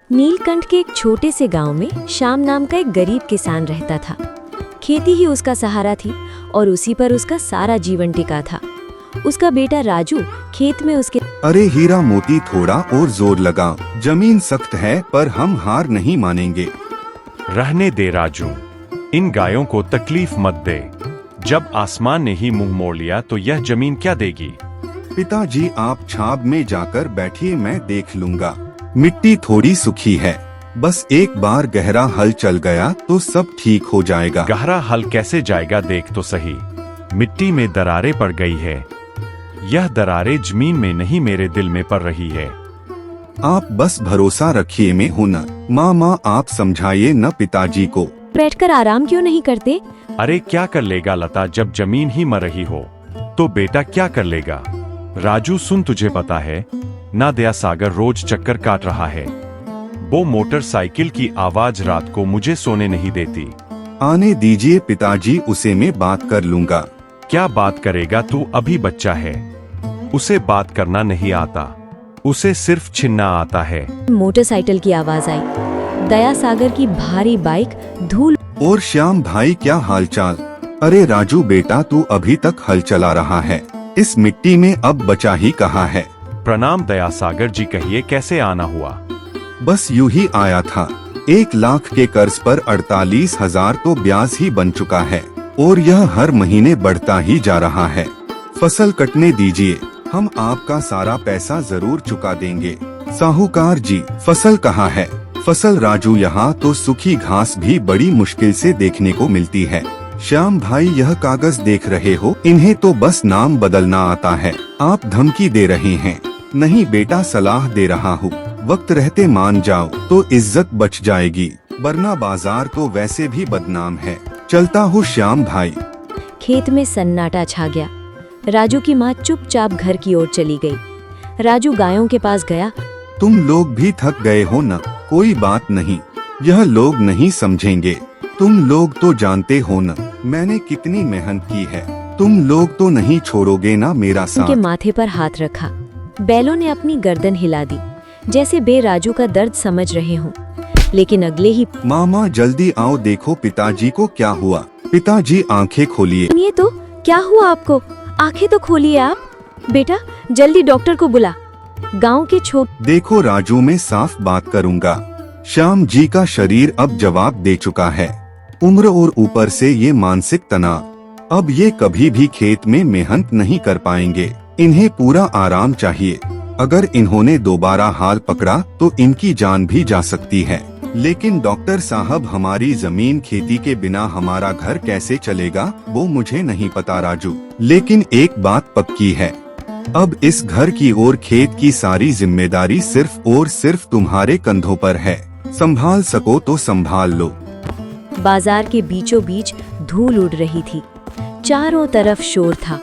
नीलकंठ के एक छोटे से गांव में श्याम नाम का एक गरीब किसान रहता था। खेती ही उसका सहारा थी और उसी पर उसका सारा जीवन टिका था। उसका बेटा राजू खेत में उसके अरे हीरा मोती, थोड़ा और जोर लगा, जमीन सख्त है पर हम हार नहीं मानेंगे। रहने दे राजू, इन गायों को तकलीफ मत दे। जब आसमान ने ही मुंह मोड़ लिया तो यह जमीन क्या देगी। पिताजी आप छाब में जाकर बैठिए, मैं देख लूंगा। मिट्टी थोड़ी सूखी है, बस एक बार गहरा हल चल गया तो सब ठीक हो जाएगा। गहरा हल कैसे जाएगा, देख तो सही, मिट्टी में दरारें पड़ गई है। यह दरारें जमीन में नहीं मेरे दिल में पड़ रही है। आप बस भरोसा रखिए, मैं हूं न। माँ आप समझाइए न पिताजी को। बैठकर आराम क्यों नहीं करते। अरे क्या कर लेगा लता, जब जमीन ही मर रही हो तो बेटा क्या कर लेगा। राजू सुन, तुझे पता है ना, दया सागर रोज चक्कर काट रहा है। वो मोटरसाइकिल की आवाज रात को मुझे सोने नहीं देती। आने दीजिए पिताजी, उसे मैं बात कर लूंगा। क्या बात करेगा तू, अभी बच्चा है, उसे बात करना नहीं आता, उसे सिर्फ छीनना आता है। मोटरसाइकिल की आवाज आई। दया सागर की भारी बाइक धूल। और श्याम भाई क्या हालचाल। अरे राजू बेटा, तू अभी तक हल चला रहा है, इस मिट्टी में अब बचा ही कहाँ है। प्रणाम दया सागर जी, कहिए कैसे आना हुआ। बस यूं ही आया था। 1 लाख के कर्ज पर 48,000 तो ब्याज ही बन चुका है और यह हर महीने बढ़ता ही जा रहा है। फसल कटने दीजिए, हम आपका सारा पैसा जरूर चुका देंगे। साहूकार जी, फसल कहाँ है। फसल राजू, यहाँ तो सूखी घास भी बड़ी मुश्किल से देखने को मिलती है। श्याम भाई यह कागज देख रहे हो, इन्हें तो बस नाम बदलना आता है। आप धमकी दे रहे हैं। नहीं बेटा, सलाह दे रहा हूँ, वक्त रहते मान जाओ तो इज्जत बच जाएगी, वरना बाजार तो वैसे भी बदनाम है। चलता हूँ श्याम भाई। खेत में सन्नाटा छा गया। राजू की माँ चुपचाप घर की ओर चली गई। राजू गायों के पास गया। तुम लोग भी थक गए हो न, कोई बात नहीं, यह लोग नहीं समझेंगे। तुम लोग तो जानते हो न मैंने कितनी मेहनत की है, तुम लोग तो नहीं छोड़ोगे ना मेरा साथ। उनके माथे पर हाथ रखा। बैलों ने अपनी गर्दन हिला दी, जैसे बे राजू का दर्द समझ रहे हों। लेकिन अगले ही मामा जल्दी आओ, देखो पिताजी को क्या हुआ। पिताजी आंखें खोलिए। ये तो क्या हुआ आपको, आंखें तो खोलिए आप। बेटा जल्दी डॉक्टर को बुला। गांव के देखो राजू, मैं साफ बात करूंगा। श्याम जी का शरीर अब जवाब दे चुका है। उम्र और ऊपर से ये मानसिक तनाव, अब ये कभी भी खेत में मेहनत नहीं कर पाएंगे। इन्हें पूरा आराम चाहिए। अगर इन्होंने दोबारा हाल पकड़ा तो इनकी जान भी जा सकती है। लेकिन डॉक्टर साहब, हमारी जमीन खेती के बिना हमारा घर कैसे चलेगा वो मुझे नहीं पता राजू, लेकिन एक बात पक्की है, अब इस घर की और खेत की सारी जिम्मेदारी सिर्फ और सिर्फ तुम्हारे कंधों पर है। संभाल सको तो संभाल लो। बाजार के बीचों बीच धूल उड़ रही थी। चारों तरफ शोर था,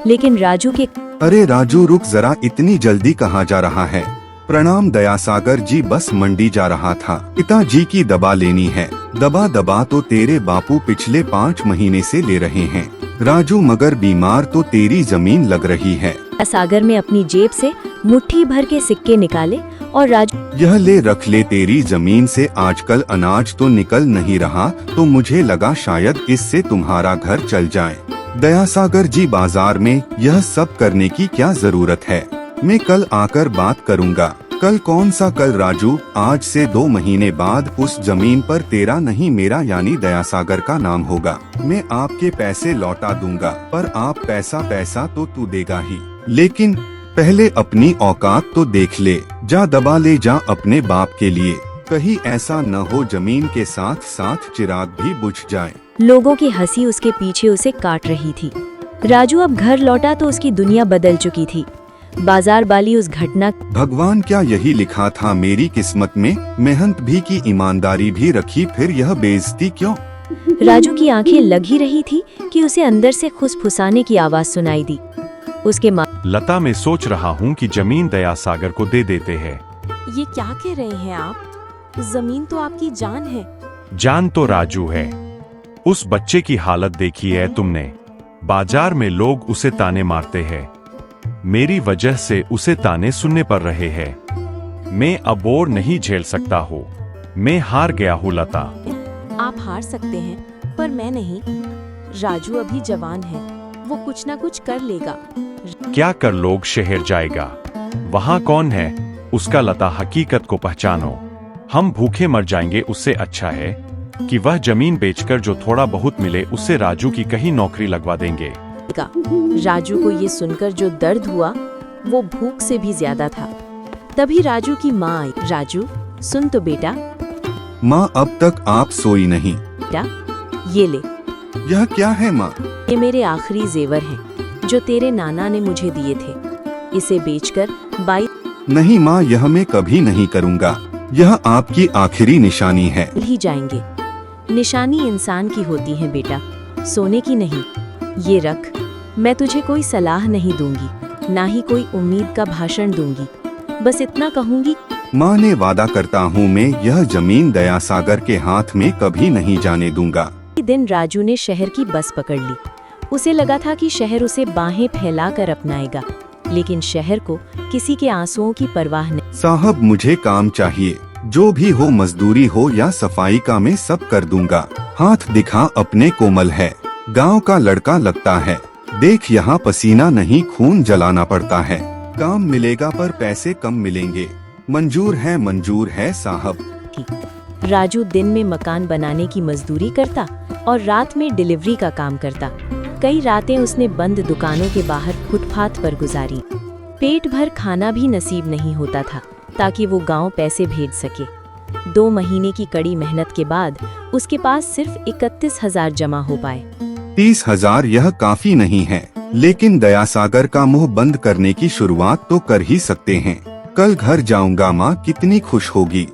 लेकिन राजू के अरे राजू रुक जरा, इतनी जल्दी कहाँ जा रहा है। प्रणाम दया सागर जी, बस मंडी जा रहा था, पिताजी की दवा लेनी है। दवा तो तेरे बापू पिछले 5 महीने से ले रहे हैं राजू, मगर बीमार तो तेरी जमीन लग रही है। सागर में अपनी जेब से मुट्ठी भर के सिक्के निकाले और राजू, यह ले रख ले, तेरी जमीन से आजकल अनाज तो निकल नहीं रहा, तो मुझे लगा शायद इससे तुम्हारा घर चल जाए। दया सागर जी, बाजार में यह सब करने की क्या जरूरत है, मैं कल आकर बात करूंगा। कल कौन सा कल राजू, आज से 2 महीने बाद उस जमीन पर तेरा नहीं मेरा यानी दया सागर का नाम होगा। मैं आपके पैसे लौटा दूंगा, पर आप पैसा तो तू देगा ही, लेकिन पहले अपनी औकात तो देख ले। जा दबा ले जा अपने बाप के लिए, कहीं ऐसा न हो जमीन के साथ साथ चिराग भी बुझ जाए। लोगों की हंसी उसके पीछे उसे काट रही थी। राजू अब घर लौटा तो उसकी दुनिया बदल चुकी थी। बाजार वाली उस घटना, भगवान क्या यही लिखा था मेरी किस्मत में, मेहनत भी की, ईमानदारी भी रखी, फिर यह बेइज्जती क्यों। राजू की आंखें लग ही रही थी कि उसे अंदर से फुसफुसाने की आवाज सुनाई दी। उसके माँ, लता, मैं सोच रहा हूँ कि जमीन दया सागर को दे देते हैं। ये क्या कह रहे हैं आप, जमीन तो आपकी जान है। जान तो राजू है, उस बच्चे की हालत देखी है तुमने, बाजार में लोग उसे ताने मारते हैं, मेरी वजह से उसे ताने सुनने पड़ रहे हैं। मैं अब और नहीं झेल सकता हूँ। मैं हार गया हूँ लता। आप हार सकते हैं पर मैं नहीं। राजू अभी जवान है, वो कुछ ना कुछ कर लेगा। क्या कर लोग शहर जाएगा? वहाँ कौन है उसका? लता हकीकत को पहचानो। हम भूखे मर जाएंगे, उससे अच्छा है कि वह जमीन बेचकर जो थोड़ा बहुत मिले उससे राजू की कहीं नौकरी लगवा देंगे। राजू को ये सुनकर जो दर्द हुआ वो भूख से भी ज्यादा था। तभी राजू की माँ आई। राजू सुन तो बेटा। माँ, अब तक आप सोई नहीं। बेटा ये ले, यह क्या है माँ? ये मेरे आखिरी जेवर हैं जो तेरे नाना ने मुझे दिए थे। इसे बेचकर बाई नहीं माँ, यह मैं कभी नहीं करूँगा। यह आपकी आखिरी निशानी है। ही जाएंगे। निशानी इंसान की होती है बेटा, सोने की नहीं। ये रख, मैं तुझे कोई सलाह नहीं दूंगी, ना ही कोई उम्मीद का भाषण दूंगी। बस इतना कहूंगी। माँ ने वादा करता हूँ मैं यह जमीन दयासागर के हाथ में कभी नहीं जाने दूंगा। दिन राजू ने शहर की बस पकड़ ली। उसे लगा था कि शहर उसे बाहें फैलाकर अपनाएगा, लेकिन शहर को किसी के आंसुओं की परवाह नहीं। साहब, मुझे काम चाहिए, जो भी हो, मजदूरी हो या सफाई का, मैं सब कर दूंगा। हाथ दिखा अपने, कोमल है, गांव का लड़का लगता है। देख यहाँ पसीना नहीं खून जलाना पड़ता है। काम मिलेगा पर पैसे कम मिलेंगे। मंजूर है साहब। राजू दिन में मकान बनाने की मजदूरी करता और रात में डिलीवरी का काम करता। कई रातें उसने बंद दुकानों के बाहर फुटपाथ पर गुजारी। पेट भर खाना भी नसीब नहीं होता था ताकि वो गांव पैसे भेज सके। 2 महीने की कड़ी मेहनत के बाद उसके पास सिर्फ 31,000 जमा हो पाए। 30,000 यह काफी नहीं है, लेकिन दयासागर का मुंह बंद करने की शुरुआत तो कर ही सकते हैं। कल घर जाऊंगा, माँ कितनी खुश होगी।